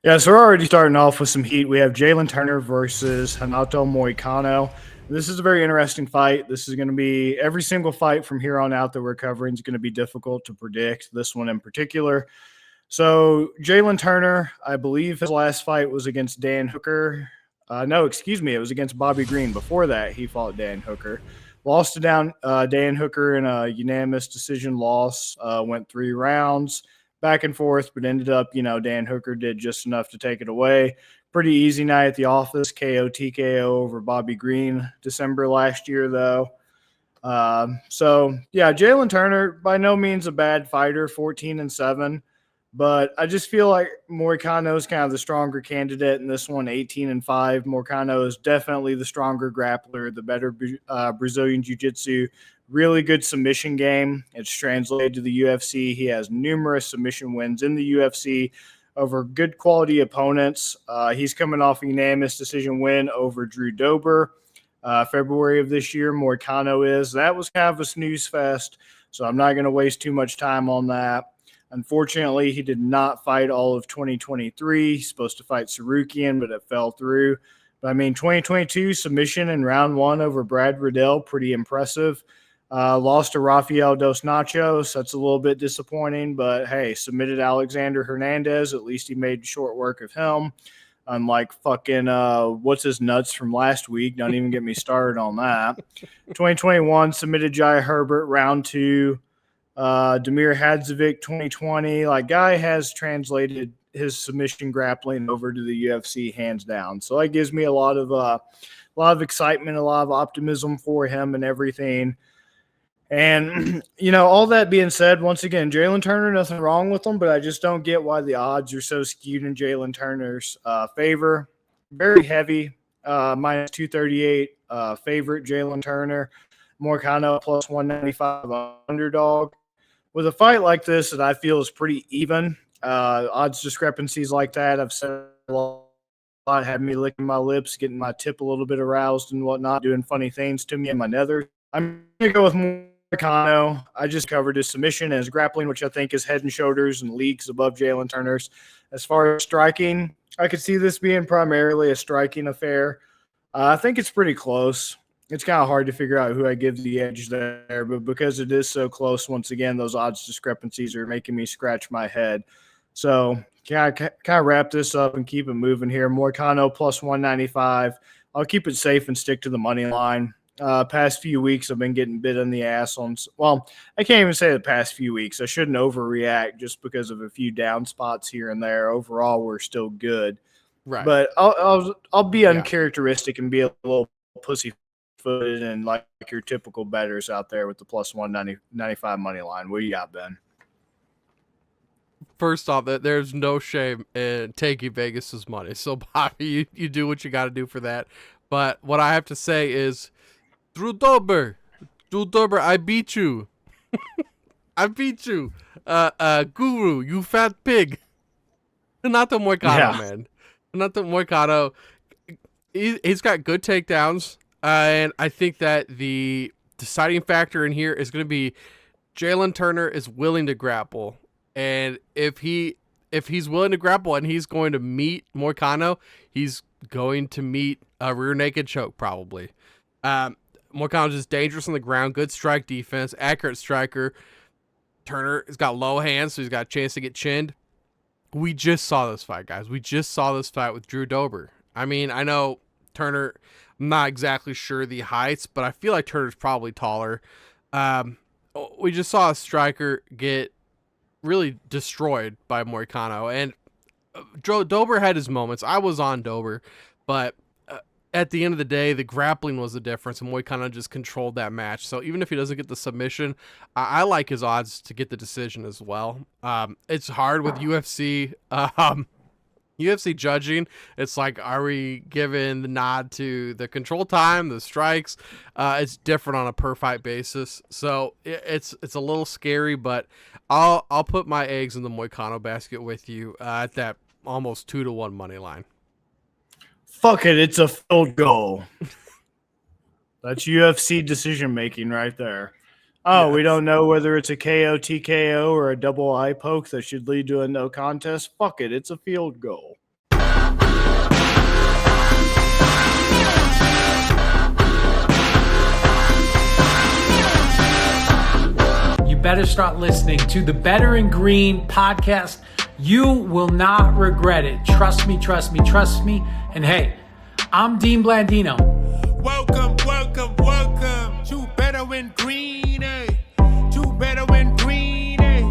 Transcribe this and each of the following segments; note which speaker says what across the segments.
Speaker 1: Yeah, so we're already starting off with some heat. We have Jalin Turner versus Renato Moicano. This is a very interesting fight. This is going to be every single fight from here on out that we're covering is going to be difficult to predict. This one in particular. So Jalin Turner, I believe his last fight was against Dan Hooker. No, excuse me, it was against Bobby Green. Before that, he fought Dan Hooker. Lost to Dan Hooker in a unanimous decision loss. Went 3 rounds back and forth, but ended up, Dan Hooker did just enough to take it away. Pretty easy night at the office. KO TKO over Bobby Green December last year, though. Jalin Turner, by no means a bad fighter, 14-7. But I just feel like Moicano is kind of the stronger candidate in this one, 18-5. Moicano is definitely the stronger grappler, the better Brazilian Jiu-Jitsu, really good submission game. It's translated to the UFC. He has numerous submission wins in the UFC over good quality opponents. He's coming off a unanimous decision win over Drew Dober. February of this year, Moicano is. That was kind of a snooze fest, so I'm not going to waste too much time on that. Unfortunately, he did not fight all of 2023. He's supposed to fight Sarukian, but it fell through. But 2022 submission in round 1 over Brad Riddell, pretty impressive. Lost to Rafael Dos Nachos. That's a little bit disappointing, but hey, submitted Alexander Hernandez. At least he made short work of him. Unlike fucking what's his nuts from last week. Don't even get me started on that. 2021 submitted Jai Herbert round 2. Damir Hadzovic 2020. Guy has translated his submission grappling over to the UFC hands down. So that gives me a lot of excitement, a lot of optimism for him and everything. And, all that being said, once again, Jalin Turner, nothing wrong with him, but I just don't get why the odds are so skewed in Jalin Turner's favor. Very heavy, minus 238 favorite Jalin Turner. Moicano plus 195 underdog. With a fight like this that I feel is pretty even, odds discrepancies like that, I've said a lot, had me licking my lips, getting my tip a little bit aroused and whatnot, doing funny things to me in my nether. I'm going to go with Moicano. I just covered his submission and his grappling, which I think is head and shoulders and leagues above Jalin Turner's. As far as striking, I could see this being primarily a striking affair. I think it's pretty close. It's kind of hard to figure out who I give the edge there, but because it is so close, once again, those odds discrepancies are making me scratch my head. So kind of wrap this up and keep it moving here. Moicano plus 195. I'll keep it safe and stick to the money line. Past few weeks, I've been getting bit in the ass on. Well, I can't even say the past few weeks. I shouldn't overreact just because of a few down spots here and there. Overall, we're still good.
Speaker 2: Right.
Speaker 1: But I'll be uncharacteristic and be a little pussyfooted and like your typical bettors out there with the plus 195 money line. What you got, Ben?
Speaker 2: First off, there's no shame in taking Vegas's money. So, Bobby, you do what you got to do for that. But what I have to say is, Drew Dober, I beat you. I beat you. Guru, you fat pig. Renato Moicano, man. Renato Moicano, he's got good takedowns. And I think that the deciding factor in here is going to be Jalin Turner is willing to grapple. And if he's willing to grapple and he's going to meet Moicano, he's going to meet a rear naked choke probably. Moicano's just dangerous on the ground, good strike defense, accurate striker. Turner has got low hands, so he's got a chance to get chinned. We just saw this fight, guys. We just saw this fight with Drew Dober. I know Turner, I'm not exactly sure the heights, but I feel like Turner's probably taller. We just saw a striker get really destroyed by Moicano, and Dober had his moments. I was on Dober, but at the end of the day, the grappling was the difference, and Moicano just controlled that match. So even if he doesn't get the submission, I like his odds to get the decision as well. It's hard with UFC. UFC judging, it's like, are we giving the nod to the control time, the strikes? It's different on a per fight basis, so it's a little scary. But I'll put my eggs in the Moicano basket with you at that almost 2-1 money line.
Speaker 1: Fuck it, it's a field goal. That's UFC decision making right there. Oh, we don't know whether it's a KO, TKO, or a double eye poke that should lead to a no contest. Fuck it, it's a field goal.
Speaker 3: better start listening to the Better in Green podcast. You will not regret it. Trust me, trust me, trust me. And hey, I'm Dean Blandino.
Speaker 4: Welcome, welcome, welcome to Better in Green, eh? To Better in Green, eh?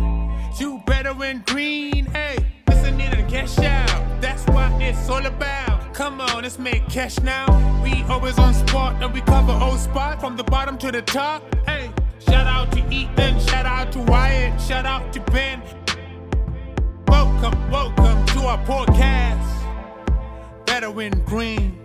Speaker 4: To Better in Green, eh? Listening and cash out, that's what it's all about. Come on, let's make cash now. We always on spot and we cover all spots from the bottom to the top, hey. Shout out to Ethan, shout out to Wyatt, shout out to Ben. Welcome, welcome to our podcast, Better in Green.